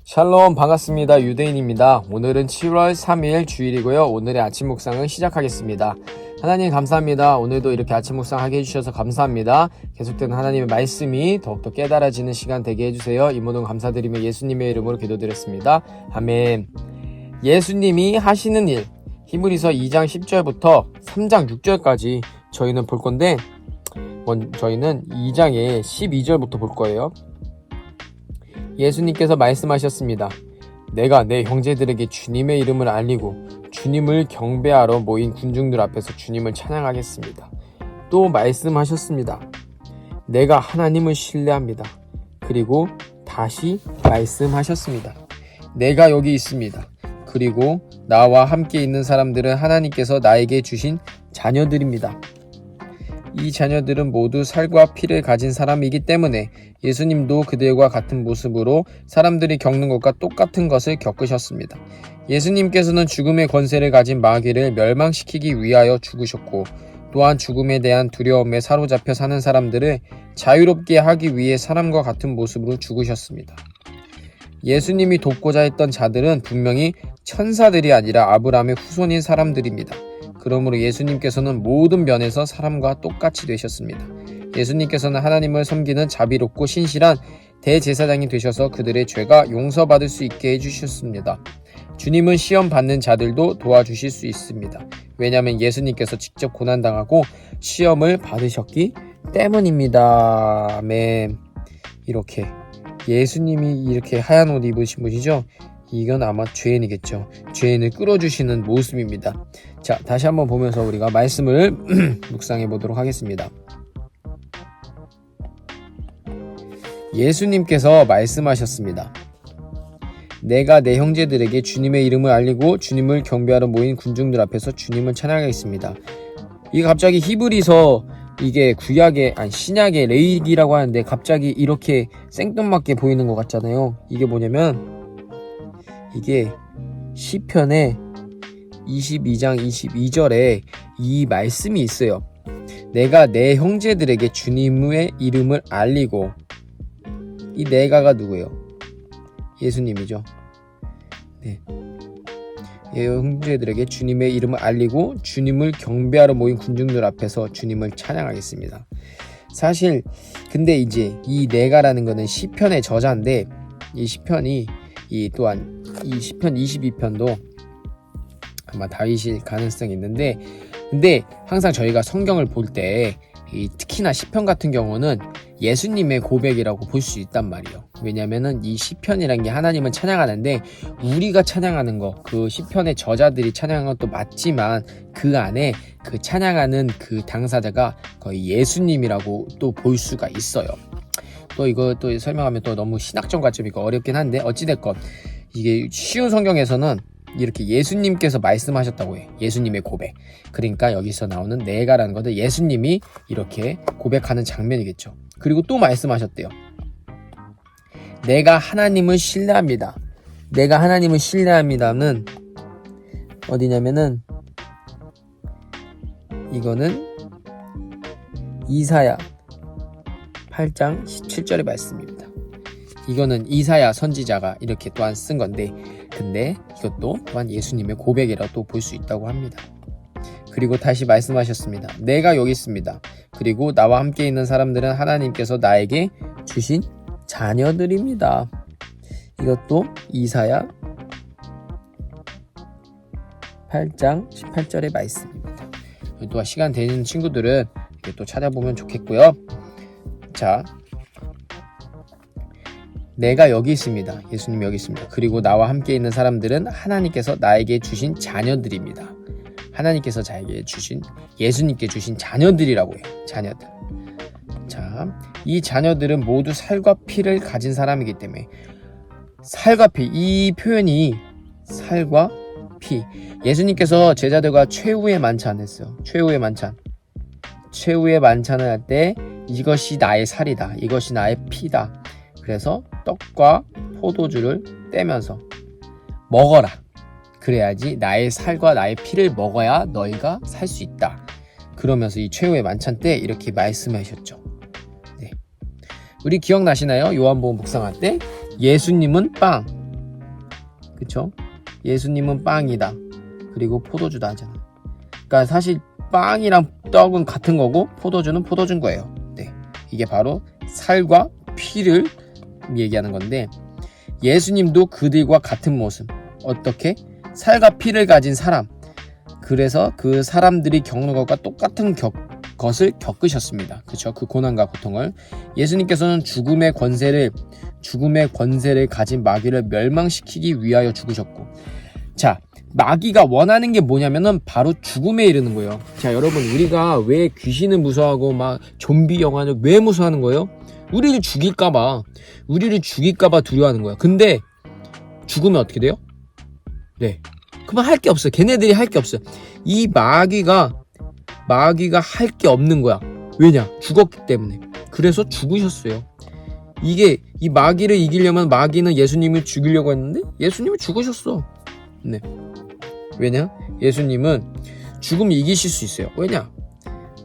샬롬 반갑습니다. 유대인입니다. 오늘은 7월 3일 주일이고요. 오늘의 아침 묵상을 시작하겠습니다. 하나님 감사합니다. 오늘도 이렇게 아침 묵상하게 해주셔서 감사합니다. 계속되는 하나님의 말씀이 더욱더 깨달아지는 시간 되게 해주세요. 이 모든 감사드리며 예수님의 이름으로 기도드렸습니다. 아멘. 예수님이 하시는 일, 히브리서 2장 10절부터 3장 6절까지 저희는 볼 건데 저희는 2장의 12절부터 볼 거예요. 예수님께서 말씀하셨습니다. 내가 내 형제들에게 주님의 이름을 알리고 주님을 경배하러 모인 군중들 앞에서 주님을 찬양하겠습니다. 또 말씀하셨습니다. 내가 하나님을 신뢰합니다. 그리고 다시 말씀하셨습니다. 내가 여기 있습니다. 그리고 나와 함께 있는 사람들은 하나님께서 나에게 주신 자녀들입니다. 이 자녀들은 모두 살과 피를 가진 사람이기 때문에 예수님도 그들과 같은 모습으로 사람들이 겪는 것과 똑같은 것을 겪으셨습니다. 예수님께서는 죽음의 권세를 가진 마귀를 멸망시키기 위하여 죽으셨고 또한 죽음에 대한 두려움에 사로잡혀 사는 사람들을 자유롭게 하기 위해 사람과 같은 모습으로 죽으셨습니다. 예수님이 돕고자 했던 자들은 분명히 천사들이 아니라 아브라함의 후손인 사람들입니다. 그러므로 예수님께서는 모든 면에서 사람과 똑같이 되셨습니다. 예수님께서는 하나님을 섬기는 자비롭고 신실한 대제사장이 되셔서 그들의 죄가 용서받을 수 있게 해주셨습니다. 주님은 시험 받는 자들도 도와주실 수 있습니다. 왜냐하면 예수님께서 직접 고난당하고 시험을 받으셨기 때문입니다. 아멘. 이렇게 예수님이 이렇게 하얀 옷 입으신 분이죠. 이건 아마 죄인이겠죠. 죄인을 끌어주시는 모습입니다. 자, 다시 한번 보면서 우리가 말씀을 묵상해 보도록 하겠습니다. 예수님께서 말씀하셨습니다. 내가 내 형제들에게 주님의 이름을 알리고 주님을 경배하러 모인 군중들 앞에서 주님을 찬양하겠습니다. 이게 갑자기 히브리서 이게 신약의 레이기라고 하는데 갑자기 이렇게 생뚱맞게 보이는 것 같잖아요. 이게 뭐냐면 이게 시편의 22장 22절에 이 말씀이 있어요. 내가 내 형제들에게 주님의 이름을 알리고, 이 내가가 누구예요? 예수님이죠. 네. 형제들에게 주님의 이름을 알리고 주님을 경배하러 모인 군중들 앞에서 주님을 찬양하겠습니다. 사실 근데 이제 이 내가라는 거는 시편의 저자인데 이 시편이 또한 이 시편 22편도 아마 다윗일 가능성이 있는데, 근데 항상 저희가 성경을 볼 때 특히나 시편 같은 경우는 예수님의 고백이라고 볼 수 있단 말이에요. 왜냐면은 이 시편이라는 게 하나님을 찬양하는데 우리가 찬양하는 거, 그 시편의 저자들이 찬양하는 것도 맞지만 그 안에 그 찬양하는 그 당사자가 거의 예수님이라고 또 볼 수가 있어요. 또 이거 또 설명하면 또 너무 신학적 관점이고 어렵긴 한데 어찌됐건 이게 쉬운 성경에서는 이렇게 예수님께서 말씀하셨다고 해요. 예수님의 고백. 그러니까 여기서 나오는 내가라는 것은 예수님이 이렇게 고백하는 장면이겠죠. 그리고 또 말씀하셨대요. 내가 하나님을 신뢰합니다. 내가 하나님을 신뢰합니다는 어디냐면은 이거는 이사야 8장 17절의 말씀입니다. 이거는 이사야 선지자가 이렇게 또한 쓴 건데, 근데 이것도 또한 예수님의 고백이라고 볼 수 있다고 합니다. 그리고 다시 말씀하셨습니다. 내가 여기 있습니다. 그리고 나와 함께 있는 사람들은 하나님께서 나에게 주신 자녀들입니다. 이것도 이사야 8장 18절의 말씀입니다. 또한 시간 되는 친구들은 이렇게 또 찾아보면 좋겠고요. 자, 내가 여기 있습니다. 예수님 여기 있습니다. 그리고 나와 함께 있는 사람들은 하나님께서 나에게 주신 자녀들입니다. 하나님께서 자에게 주신, 예수님께 주신 자녀들이라고 해요. 자녀들. 자, 이 자녀들은 모두 살과 피를 가진 사람이기 때문에 살과 피, 이 표현이 살과 피. 예수님께서 제자들과 최후의 만찬 했어요. 최후의 만찬. 최후의 만찬을 할 때 이것이 나의 살이다. 이것이 나의 피다. 그래서 떡과 포도주를 떼면서 먹어라. 그래야지 나의 살과 나의 피를 먹어야 너희가 살 수 있다. 그러면서 이 최후의 만찬 때 이렇게 말씀하셨죠. 네. 우리 기억나시나요? 요한복음 묵상할 때 예수님은 빵, 그쵸? 예수님은 빵이다. 그리고 포도주다 하잖아. 그러니까 사실 빵이랑 떡은 같은 거고 포도주는 포도주인 거예요. 네, 이게 바로 살과 피를 얘기하는 건데 예수님도 그들과 같은 모습. 어떻게? 살과 피를 가진 사람. 그래서 그 사람들이 겪는 것과 똑같은 것을 겪으셨습니다. 그렇죠? 그 고난과 고통을. 예수님께서는 죽음의 권세를 가진 마귀를 멸망시키기 위하여 죽으셨고, 자, 마귀가 원하는 게 뭐냐면은 바로 죽음에 이르는 거예요. 자, 여러분, 우리가 왜 귀신을 무서워하고 막 좀비 영화를 왜 무서워하는 거예요? 우리를 죽일까봐 두려워하는 거야. 근데 죽으면 어떻게 돼요? 네, 그만 할 게 없어. 걔네들이 할 게 없어. 이 마귀가 할 게 없는 거야. 왜냐? 죽었기 때문에. 그래서 죽으셨어요. 이 마귀를 이기려면 마귀는 예수님을 죽이려고 했는데 예수님은 죽으셨어. 네. 왜냐? 예수님은 죽음 이기실 수 있어요. 왜냐?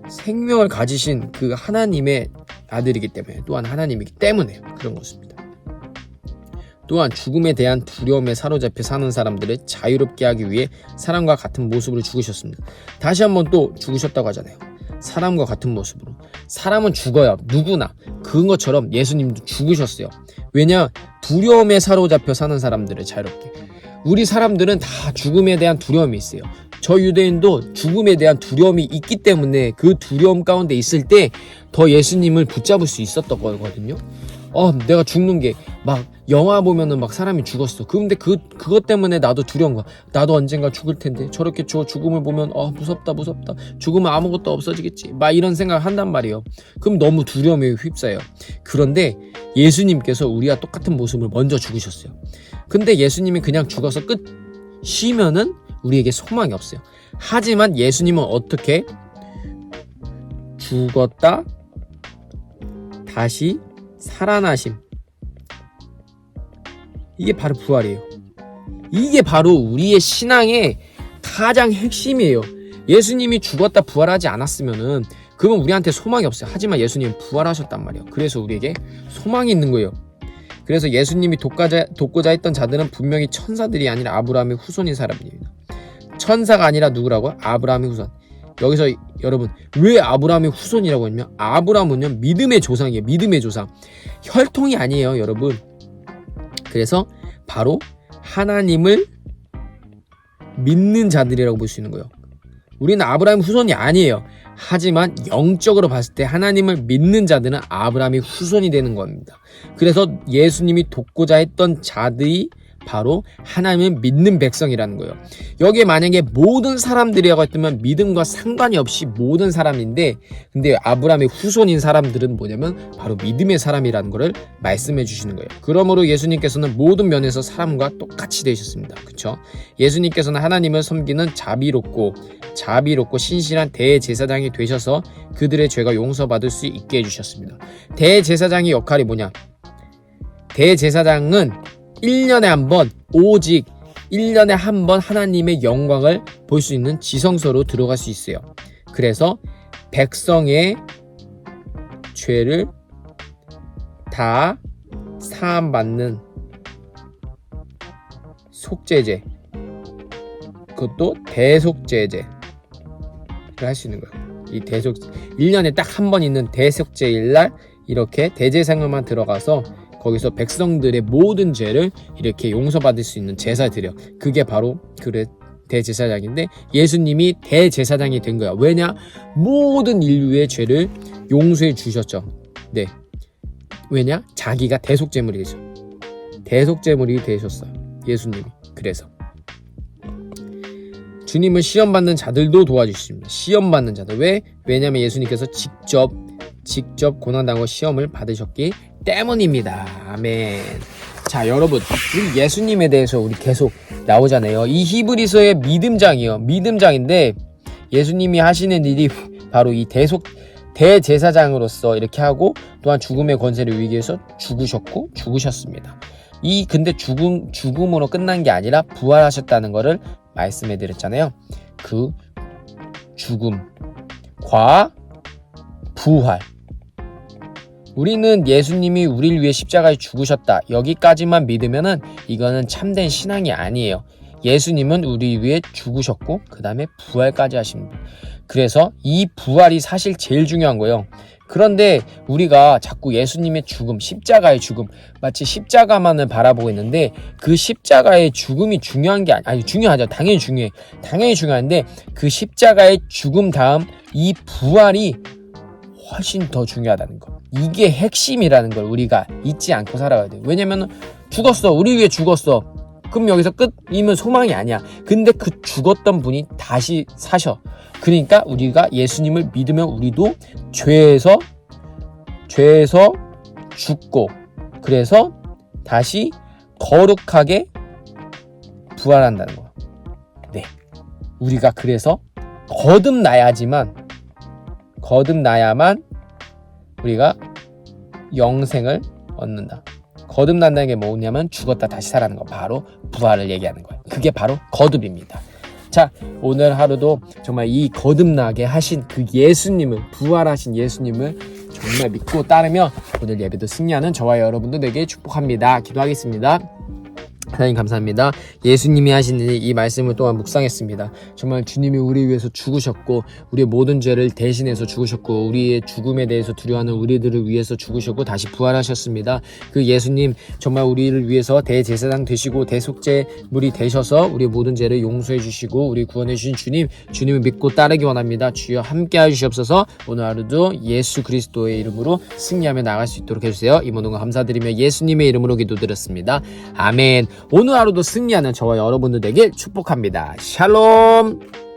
생명을 가지신 그 하나님의 아들이기 때문에, 또한 하나님이기 때문에 그런 것입니다. 또한 죽음에 대한 두려움에 사로잡혀 사는 사람들을 자유롭게 하기 위해 사람과 같은 모습으로 죽으셨습니다. 다시 한번 또 죽으셨다고 하잖아요. 사람과 같은 모습으로. 사람은 죽어요. 누구나. 그런 것처럼 예수님도 죽으셨어요. 왜냐? 두려움에 사로잡혀 사는 사람들을 자유롭게. 우리 사람들은 다 죽음에 대한 두려움이 있어요. 저 유대인도 죽음에 대한 두려움이 있기 때문에 그 두려움 가운데 있을 때 더 예수님을 붙잡을 수 있었던 거거든요. 내가 죽는 게 막 영화 보면은 막 사람이 죽었어. 근데 그것 때문에 나도 두려운 거야. 나도 언젠가 죽을 텐데 저렇게 죽음을 보면 무섭다. 죽으면 아무것도 없어지겠지. 막 이런 생각을 한단 말이에요. 그럼 너무 두려움에 휩싸여요. 그런데 예수님께서 우리와 똑같은 모습을 먼저 죽으셨어요. 근데 예수님이 그냥 죽어서 쉬면은 우리에게 소망이 없어요. 하지만 예수님은 어떻게 죽었다 다시 살아나심. 이게 바로 부활이에요. 이게 바로 우리의 신앙의 가장 핵심이에요. 예수님이 죽었다 부활하지 않았으면은 그건 우리한테 소망이 없어요. 하지만 예수님은 부활하셨단 말이에요. 그래서 우리에게 소망이 있는 거예요. 그래서 예수님이 돕고자 했던 자들은 분명히 천사들이 아니라 아브라함의 후손인 사람입니다. 천사가 아니라 누구라고요? 아브라함의 후손. 여기서 여러분, 왜 아브라함의 후손이라고 했냐면 아브라함은요 믿음의 조상이에요. 믿음의 조상. 혈통이 아니에요, 여러분. 그래서 바로 하나님을 믿는 자들이라고 볼 수 있는 거예요. 우리는 아브라함의 후손이 아니에요. 하지만 영적으로 봤을 때 하나님을 믿는 자들은 아브라함의 후손이 되는 겁니다. 그래서 예수님이 돕고자 했던 자들이 바로 하나님을 믿는 백성이라는 거예요. 여기에 만약에 모든 사람들이라고 했다면 믿음과 상관이 없이 모든 사람인데, 근데 아브라함의 후손인 사람들은 뭐냐면 바로 믿음의 사람이라는 것을 말씀해 주시는 거예요. 그러므로 예수님께서는 모든 면에서 사람과 똑같이 되셨습니다. 그렇죠? 예수님께서는 하나님을 섬기는 자비롭고 신실한 대제사장이 되셔서 그들의 죄가 용서받을 수 있게 해주셨습니다. 대제사장의 역할이 뭐냐? 대제사장은 1년에 한 번, 오직 1년에 한 번 하나님의 영광을 볼 수 있는 지성소로 들어갈 수 있어요. 그래서 백성의 죄를 다 사함받는 속죄제, 그것도 대속죄제를 할 수 있는 거예요. 이 1년에 딱 한 번 있는 대속죄일날 이렇게 대제사장만 들어가서 거기서 백성들의 모든 죄를 이렇게 용서받을 수 있는 제사를 드려. 그게 바로 대제사장인데 예수님이 대제사장이 된 거야. 왜냐? 모든 인류의 죄를 용서해 주셨죠. 네. 왜냐? 자기가 대속제물이 되셨어요. 예수님이. 그래서 주님은 시험받는 자들도 도와주십니다. 시험받는 자들. 왜? 왜냐면 예수님께서 직접 고난당하고 시험을 받으셨기 때문입니다. 아멘. 자, 여러분, 우리 예수님에 대해서 우리 계속 나오잖아요. 이 히브리서의 믿음장이에요. 믿음장인데 예수님이 하시는 일이 바로 이 대제사장으로서 이렇게 하고, 또한 죽음의 권세를 위기해서 죽으셨습니다. 근데 죽음으로 끝난 게 아니라 부활하셨다는 것을 말씀해 드렸잖아요. 그 죽음과 부활. 우리는 예수님이 우리를 위해 십자가에 죽으셨다. 여기까지만 믿으면은 이거는 참된 신앙이 아니에요. 예수님은 우리 위해 죽으셨고 그 다음에 부활까지 하십니다. 그래서 이 부활이 사실 제일 중요한 거예요. 그런데 우리가 자꾸 예수님의 죽음, 십자가의 죽음, 마치 십자가만을 바라보고 있는데 그 십자가의 죽음이 중요한 게 아니 중요하죠. 당연히 중요해. 당연히 중요한데 그 십자가의 죽음 다음 이 부활이 훨씬 더 중요하다는 거. 이게 핵심이라는 걸 우리가 잊지 않고 살아가야 돼요. 왜냐면 죽었어. 우리 위해 죽었어. 그럼 여기서 끝이면 소망이 아니야. 근데 그 죽었던 분이 다시 사셔. 그러니까 우리가 예수님을 믿으면 우리도 죄에서 죽고 그래서 다시 거룩하게 부활한다는 거야. 네. 우리가 그래서 거듭나야만 우리가 영생을 얻는다. 거듭난다는 게 뭐냐면 죽었다 다시 살아나는 거. 바로 부활을 얘기하는 거예요. 그게 바로 거듭입니다. 자, 오늘 하루도 정말 이 거듭나게 하신 그 예수님을, 부활하신 예수님을 정말 믿고 따르며 오늘 예배도 승리하는 저와 여러분도 되게 축복합니다. 기도하겠습니다. 하나님 감사합니다. 예수님이 하신 이 말씀을 또한 묵상했습니다. 정말 주님이 우리 위해서 죽으셨고 우리의 모든 죄를 대신해서 죽으셨고 우리의 죽음에 대해서 두려워하는 우리들을 위해서 죽으셨고 다시 부활하셨습니다. 그 예수님 정말 우리를 위해서 대제사장 되시고 대속제물이 되셔서 우리의 모든 죄를 용서해 주시고 우리 구원해 주신 주님을 믿고 따르기 원합니다. 주여 함께 하시옵소서. 오늘 하루도 예수 그리스도의 이름으로 승리하며 나갈 수 있도록 해주세요. 이 모든 거 감사드리며 예수님의 이름으로 기도드렸습니다. 아멘. 오늘 하루도 승리하는 저와 여러분들 되길 축복합니다. 샬롬.